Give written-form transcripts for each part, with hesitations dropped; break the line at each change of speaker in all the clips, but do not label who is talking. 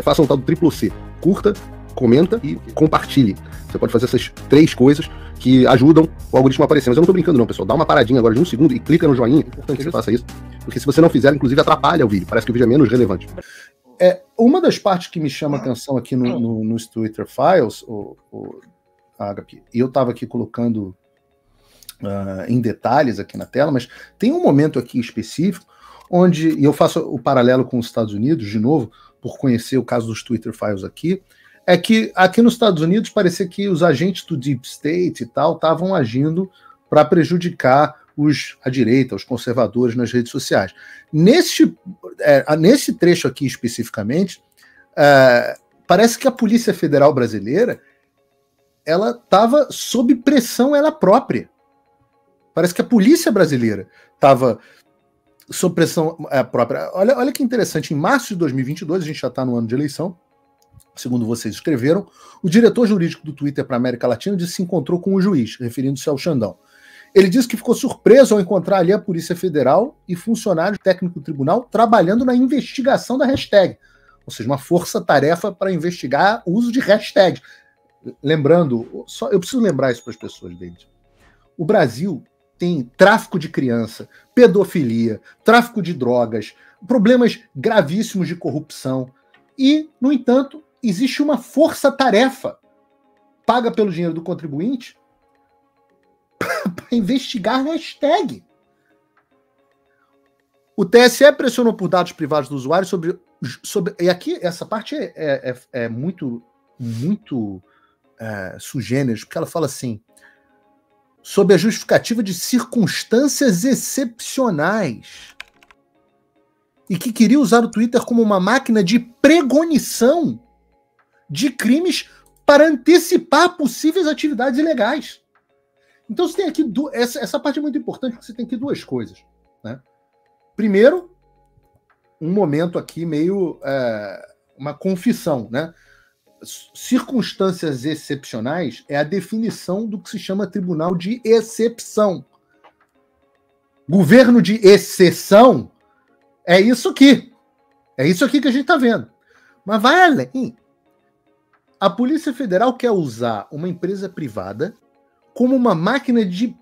faça um tal do triplo C. Curta, comenta e compartilhe. Você pode fazer essas 3 coisas que ajudam o algoritmo a aparecer. Mas eu não tô brincando não, pessoal. Dá uma paradinha agora de 1 segundo e clica no joinha. É importante que você faça isso. Porque se você não fizer, inclusive, atrapalha o vídeo. Parece que o vídeo é menos relevante. Uma das partes que me chama atenção aqui nos Twitter Files, Agape, e eu estava aqui colocando em detalhes aqui na tela, mas tem um momento aqui específico onde, e eu faço o paralelo com os Estados Unidos, de novo, por conhecer o caso dos Twitter Files aqui, é que aqui nos Estados Unidos parecia que os agentes do Deep State e tal estavam agindo para prejudicar a direita, os conservadores nas redes sociais. Nesse trecho aqui especificamente, parece que a Polícia Federal Brasileira ela estava sob pressão ela própria. Parece que a polícia brasileira estava sob pressão própria. Olha que interessante, em março de 2022, a gente já está no ano de eleição, segundo vocês escreveram, o diretor jurídico do Twitter para a América Latina disse que se encontrou com o juiz, referindo-se ao Xandão. Ele disse que ficou surpreso ao encontrar ali a Polícia Federal e funcionário técnico do tribunal trabalhando na investigação da hashtag, ou seja, uma força-tarefa para investigar o uso de hashtags. Lembrando, eu preciso lembrar isso para as pessoas, David. O Brasil tem tráfico de criança, pedofilia, tráfico de drogas, problemas gravíssimos de corrupção. E, no entanto, existe uma força-tarefa paga pelo dinheiro do contribuinte para investigar hashtag. O TSE pressionou por dados privados do usuário sobre e aqui essa parte é muito sugêneres, porque ela fala assim, sob a justificativa de circunstâncias excepcionais, e que queria usar o Twitter como uma máquina de pregonição de crimes para antecipar possíveis atividades ilegais. Então você tem aqui essa parte é muito importante, porque você tem aqui 2 coisas, né? Primeiro, um momento aqui meio uma confissão, né? Circunstâncias excepcionais é a definição do que se chama tribunal de exceção. Governo de exceção é isso aqui. É isso aqui que a gente está vendo. Mas vai além. A Polícia Federal quer usar uma empresa privada como uma máquina de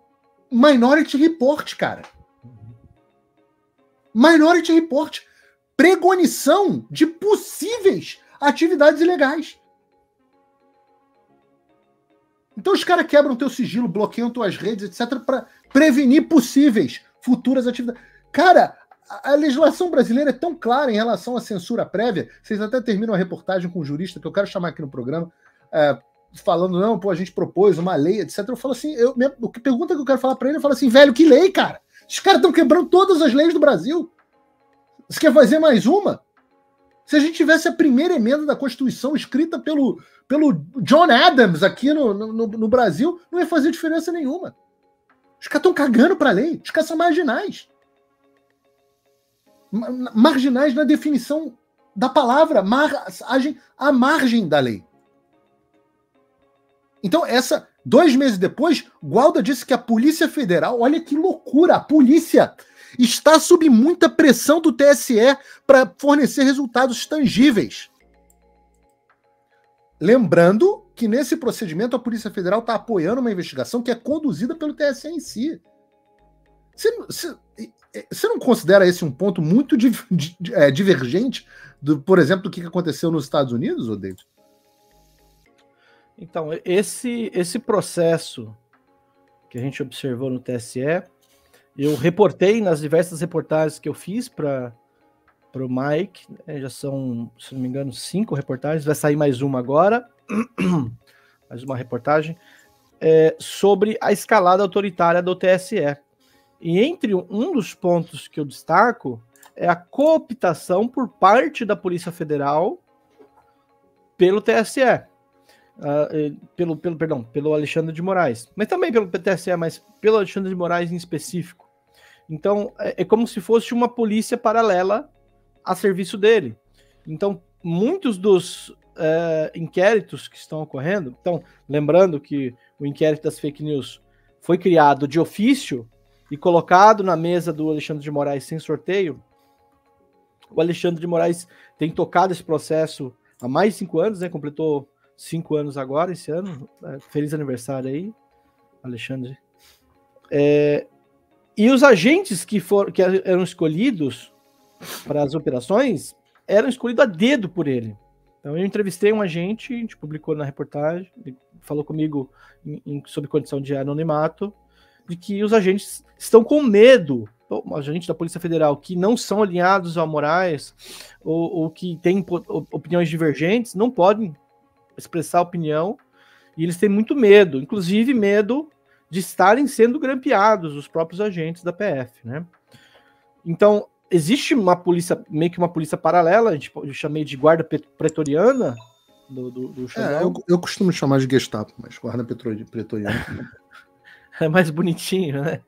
Minority Report, cara. Minority Report. Pregonição de possíveis atividades ilegais. Então os caras quebram teu sigilo, bloqueiam tuas redes, etc., para prevenir possíveis futuras atividades. Cara, a legislação brasileira é tão clara em relação à censura prévia, vocês até terminam a reportagem com um jurista, que eu quero chamar aqui no programa, falando, não, pô, a gente propôs uma lei, etc. Eu falo assim, a pergunta que eu quero falar para ele, eu falo assim, velho, que lei, cara? Os caras estão quebrando todas as leis do Brasil. Você quer fazer mais uma? Se a gente tivesse a primeira emenda da Constituição escrita pelo John Adams aqui no Brasil, não ia fazer diferença nenhuma. Os caras estão cagando para a lei. Os caras são marginais. Marginais na definição da palavra. Agem à margem da lei. Então, 2 meses depois, Gualda disse que a Polícia Federal, olha que loucura, a polícia está sob muita pressão do TSE para fornecer resultados tangíveis. Lembrando que nesse procedimento a Polícia Federal está apoiando uma investigação que é conduzida pelo TSE em si. Você não considera esse um ponto muito divergente, por exemplo, do que aconteceu nos Estados Unidos, David?
Então, esse processo que a gente observou no TSE, eu reportei nas diversas reportagens que eu fiz para o Mike, já são, se não me engano, 5 reportagens, vai sair mais uma agora, mais uma reportagem, sobre a escalada autoritária do TSE. E entre um dos pontos que eu destaco é a cooptação por parte da Polícia Federal pelo TSE. Pelo Alexandre de Moraes, mas também pelo TSE, mas pelo Alexandre de Moraes em específico. Então, é como se fosse uma polícia paralela a serviço dele. Então, muitos dos inquéritos que estão ocorrendo, então, lembrando que o inquérito das fake news foi criado de ofício e colocado na mesa do Alexandre de Moraes sem sorteio, o Alexandre de Moraes tem tocado esse processo há mais de 5 anos, né? Completou 5 anos agora, esse ano. Feliz aniversário aí, Alexandre. E os agentes que eram escolhidos para as operações eram escolhidos a dedo por ele. Então eu entrevistei um agente, a gente publicou na reportagem, ele falou comigo sob condição de anonimato, de que os agentes estão com medo, os agentes da Polícia Federal que não são alinhados ao Moraes ou que têm opiniões divergentes, não podem expressar opinião, e eles têm muito medo, inclusive medo de estarem sendo grampeados, os próprios agentes da PF, né? Então, existe uma polícia, meio que uma polícia paralela, eu chamei de guarda pretoriana do Xandão.
Eu costumo chamar de Gestapo, mas guarda pretoriana
é mais bonitinho, né?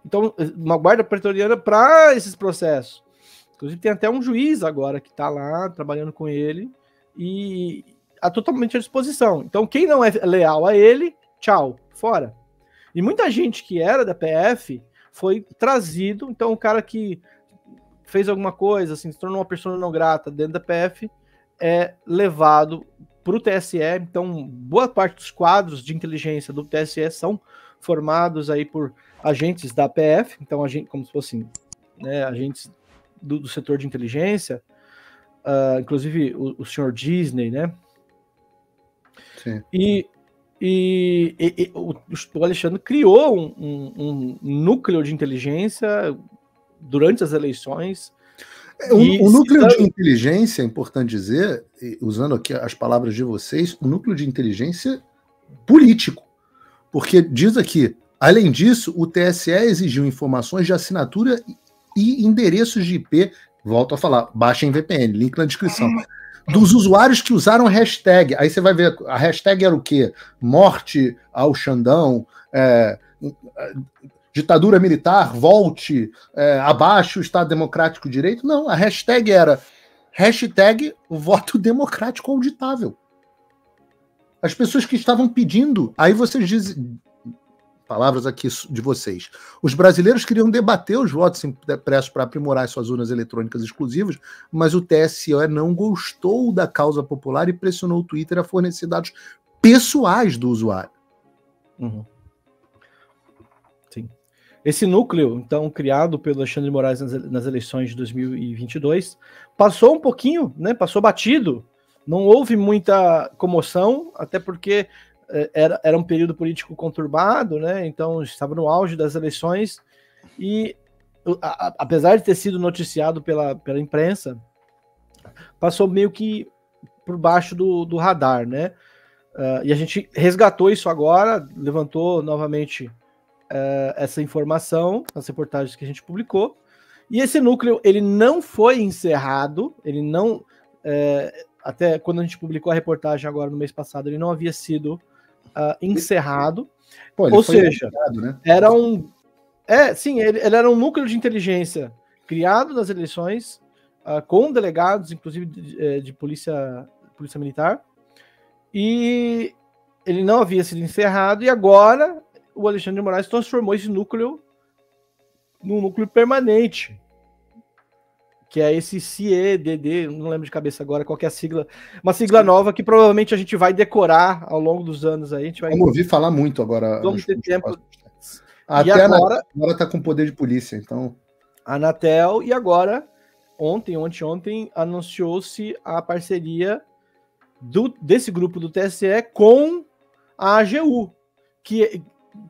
Então, uma guarda pretoriana para esses processos. Inclusive, tem até um juiz agora que está lá trabalhando com ele e totalmente à disposição. Então, quem não é leal a ele, tchau, fora. E muita gente que era da PF foi trazido. Então, o cara que fez alguma coisa, assim, se tornou uma pessoa não grata dentro da PF, é levado para o TSE. Então, boa parte dos quadros de inteligência do TSE são formados aí por agentes da PF, então, como se fossem, né, agentes do setor de inteligência, inclusive o senhor Disney, né?
Sim.
E o Alexandre criou um núcleo de inteligência durante as eleições.
O núcleo de inteligência, é importante dizer, usando aqui as palavras de vocês, o núcleo de inteligência político. Porque diz aqui, além disso, o TSE exigiu informações de assinatura e endereços de IP, volto a falar, baixem VPN, link na descrição, dos usuários que usaram a hashtag. Aí você vai ver, a hashtag era o quê? Morte ao Xandão, ditadura militar, volte, abaixo o Estado Democrático de Direito. Não, a hashtag era hashtag voto democrático auditável. As pessoas que estavam pedindo, aí vocês dizem, palavras aqui de vocês, os brasileiros queriam debater os votos impressos para aprimorar suas urnas eletrônicas exclusivas, mas o TSE não gostou da causa popular e pressionou o Twitter a fornecer dados pessoais do usuário.
Uhum. Sim. Esse núcleo, então, criado pelo Alexandre de Moraes nas eleições de 2022, passou um pouquinho, né? Passou batido. Não houve muita comoção, até porque era um período político conturbado, né? Então estava no auge das eleições e, apesar de ter sido noticiado pela imprensa, passou meio que por baixo do radar, né? E a gente resgatou isso agora, levantou novamente essa informação nas reportagens que a gente publicou. E esse núcleo, ele não foi encerrado, ele não... até quando a gente publicou a reportagem agora no mês passado, ele não havia sido encerrado.
Pô,
ou seja,
encerrado, né?
Era um... sim, ele era um núcleo de inteligência criado nas eleições, com delegados, inclusive de polícia militar, e ele não havia sido encerrado, e agora o Alexandre de Moraes transformou esse núcleo num núcleo permanente, que é esse CIEDD, não lembro de cabeça agora qual que é a sigla, uma sigla nova que provavelmente a gente vai decorar ao longo dos anos aí. A gente vai...
Vamos ouvir falar muito agora.
Vamos ter tempo.
Até agora está com poder de polícia, então...
A Anatel, e agora, ontem anunciou-se a parceria desse grupo do TSE com a AGU, que,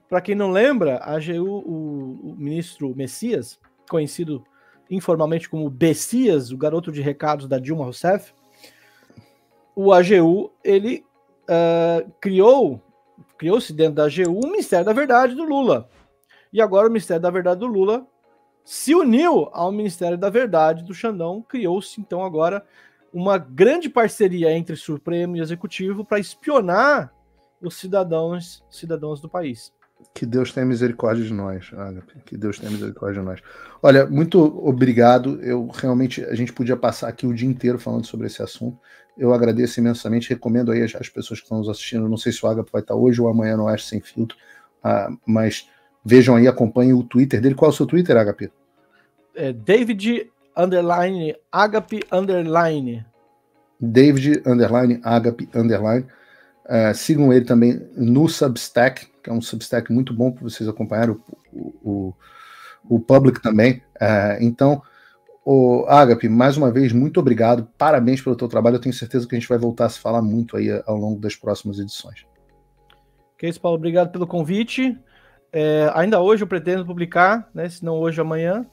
para quem não lembra, a AGU, o ministro Messias, conhecido informalmente como Bessias, o garoto de recados da Dilma Rousseff, o AGU, ele criou-se dentro da AGU o Ministério da Verdade do Lula. E agora o Ministério da Verdade do Lula se uniu ao Ministério da Verdade do Xandão, criou-se então agora uma grande parceria entre Supremo e Executivo para espionar os cidadãos do país.
Que Deus tenha misericórdia de nós, Agape. Que Deus tenha misericórdia de nós. Olha, muito obrigado. A gente podia passar aqui o dia inteiro falando sobre esse assunto. Eu agradeço imensamente. Recomendo aí as pessoas que estão nos assistindo. Não sei se o Agape vai estar hoje ou amanhã no Oeste Sem Filtro, mas vejam aí, acompanhem o Twitter dele. Qual é o seu Twitter, Agape?
David David_Agape_.
David_Agape_. Sigam ele também no Substack, que é um Substack muito bom para vocês acompanharem, o Public também. Então, Agape, mais uma vez, muito obrigado, parabéns pelo teu trabalho, eu tenho certeza que a gente vai voltar a se falar muito aí ao longo das próximas edições.
Que isso, Paulo, obrigado pelo convite. Ainda hoje eu pretendo publicar, né, se não hoje, amanhã,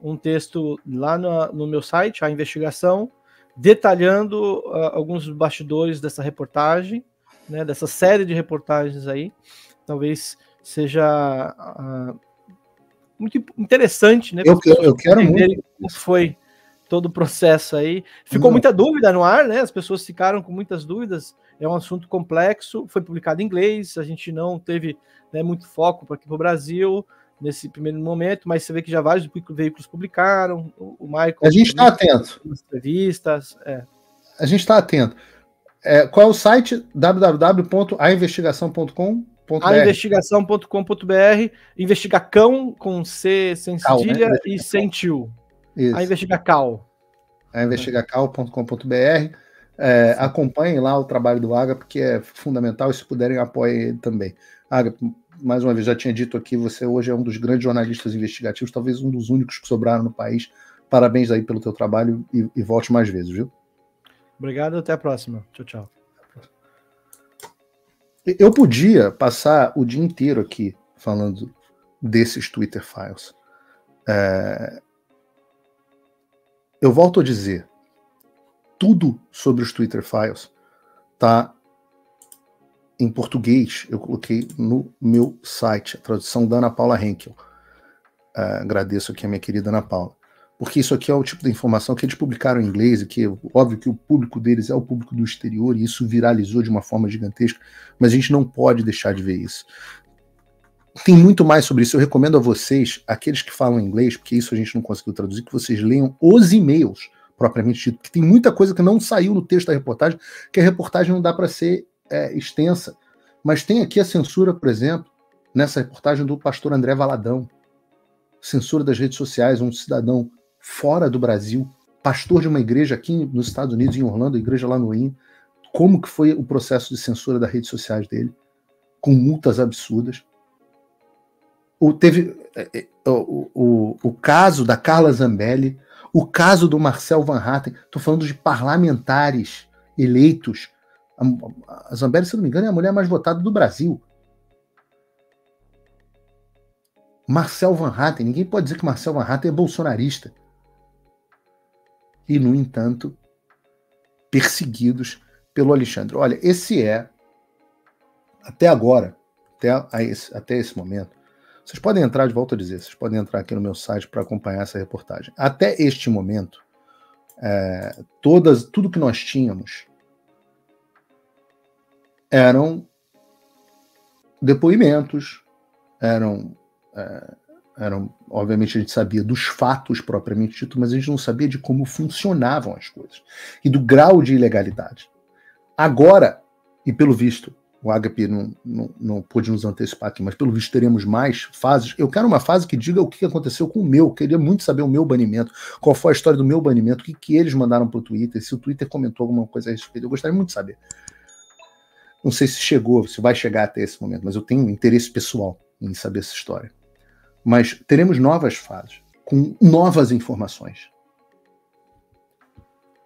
um texto lá no meu site, A Investigação, detalhando alguns bastidores dessa reportagem, né, dessa série de reportagens aí. Talvez seja muito interessante, né?
Eu quero muito.
Como foi todo o processo aí. Ficou muita dúvida no ar, né? As pessoas ficaram com muitas dúvidas. É um assunto complexo, foi publicado em inglês, a gente não teve, né, muito foco para aqui para o Brasil nesse primeiro momento, mas você vê que já vários veículos publicaram. O Michael.
A gente está atento.
Entrevistas.
A gente está atento. Qual é o site? www.ainvestigação.com.br.
Ainvestigação.com.br. Investigacão com C sem cedilha, né? E sem tio.
Isso.
A Investigacal.
Ainvestigacal.com.br. Acompanhem lá o trabalho do Agape, que é fundamental, e se puderem, apoiem ele também. Agape, mais uma vez, já tinha dito aqui, você hoje é um dos grandes jornalistas investigativos, talvez um dos únicos que sobraram no país. Parabéns aí pelo teu trabalho e volte mais vezes, viu?
Obrigado, até a próxima. Tchau, tchau.
Eu podia passar o dia inteiro aqui falando desses Twitter Files. Eu volto a dizer, tudo sobre os Twitter Files está em português. Eu coloquei no meu site, a tradução da Ana Paula Henkel. Agradeço aqui a minha querida Ana Paula. Porque isso aqui é o tipo de informação que eles publicaram em inglês, e que, óbvio que o público deles é o público do exterior, e isso viralizou de uma forma gigantesca, mas a gente não pode deixar de ver isso. Tem muito mais sobre isso. Eu recomendo a vocês, aqueles que falam inglês, porque isso a gente não conseguiu traduzir, que vocês leiam os e-mails, propriamente dito, porque tem muita coisa que não saiu no texto da reportagem, que a reportagem não dá para ser extensa. Mas tem aqui a censura, por exemplo, nessa reportagem do pastor André Valadão. Censura das redes sociais, um cidadão fora do Brasil, pastor de uma igreja aqui nos Estados Unidos, em Orlando, igreja lá no IN, como que foi o processo de censura das redes sociais dele, com multas absurdas. Teve o caso da Carla Zambelli, o caso do Marcel Van Hatten, estou falando de parlamentares eleitos. A Zambelli, se não me engano, é a mulher mais votada do Brasil. Marcel Van Hatten, ninguém pode dizer que Marcel Van Hatten é bolsonarista. E, no entanto, perseguidos pelo Alexandre. Olha, esse até agora, até esse momento, vocês podem entrar, de volta a dizer, vocês podem entrar aqui no meu site para acompanhar essa reportagem. Até este momento, tudo que nós tínhamos eram depoimentos, eram, obviamente a gente sabia dos fatos propriamente dito, mas a gente não sabia de como funcionavam as coisas e do grau de ilegalidade. Agora, e pelo visto, o Agape não pôde nos antecipar aqui, mas pelo visto teremos mais fases. Eu quero uma fase que diga o que aconteceu com o meu. Queria muito saber o meu banimento, qual foi a história do meu banimento, o que eles mandaram para o Twitter, se o Twitter comentou alguma coisa a respeito. Eu gostaria muito de saber. Não sei se vai chegar até esse momento, mas eu tenho interesse pessoal em saber essa história. Mas teremos novas fases, com novas informações.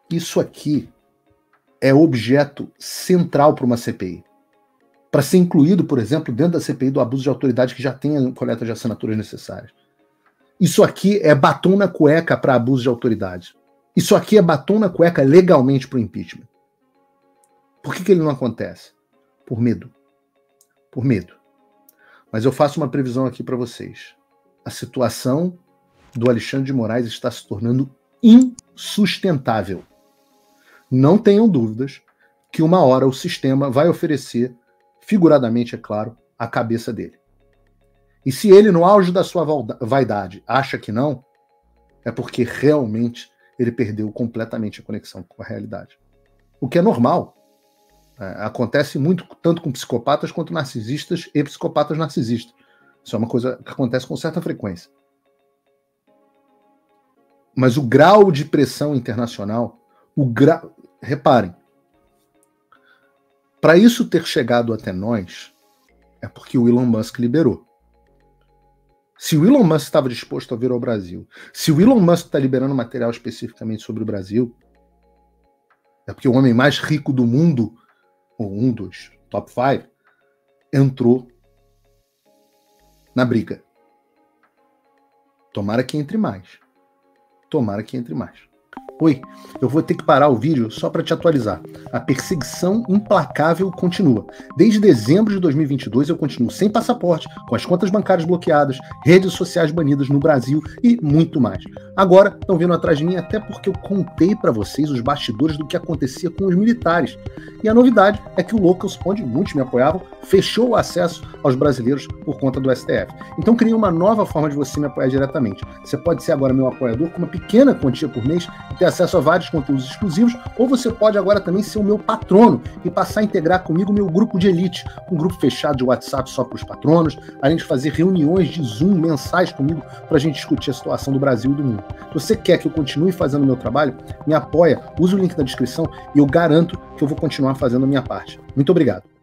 Isso aqui é objeto central para uma CPI. Para ser incluído, por exemplo, dentro da CPI do abuso de autoridade, que já tem a coleta de assinaturas necessárias. Isso aqui é batom na cueca para abuso de autoridade. Isso aqui é batom na cueca legalmente para o impeachment. Por que ele não acontece? Por medo. Por medo. Mas eu faço uma previsão aqui para vocês. A situação do Alexandre de Moraes está se tornando insustentável. Não tenham dúvidas que uma hora o sistema vai oferecer, figuradamente, é claro, a cabeça dele. E se ele, no auge da sua vaidade, acha que não, é porque realmente ele perdeu completamente a conexão com a realidade. O que é normal. Acontece muito, tanto com psicopatas quanto narcisistas e psicopatas narcisistas. Isso é uma coisa que acontece com certa frequência. Mas o grau de pressão internacional, reparem, para isso ter chegado até nós, é porque o Elon Musk liberou. Se o Elon Musk estava disposto a vir ao Brasil, se o Elon Musk está liberando material especificamente sobre o Brasil, é porque o homem mais rico do mundo, ou um dos top 5, entrou na briga. Tomara que entre mais. Tomara que entre mais. Oi, eu vou ter que parar o vídeo só para te atualizar. A perseguição implacável continua. Desde dezembro de 2022 eu continuo sem passaporte, com as contas bancárias bloqueadas, redes sociais banidas no Brasil e muito mais. Agora estão vindo atrás de mim até porque eu contei para vocês os bastidores do que acontecia com os militares. E a novidade é que o Locals, onde muitos me apoiavam, fechou o acesso aos brasileiros por conta do STF. Então criei uma nova forma de você me apoiar diretamente. Você pode ser agora meu apoiador com uma pequena quantia por mês e ter acesso a vários conteúdos exclusivos, ou você pode agora também ser o meu patrono e passar a integrar comigo o meu grupo de elite, um grupo fechado de WhatsApp só para os patronos, além de fazer reuniões de Zoom mensais comigo para a gente discutir a situação do Brasil e do mundo. Se você quer que eu continue fazendo o meu trabalho, me apoia, use o link na descrição e eu garanto que eu vou continuar fazendo a minha parte. Muito obrigado.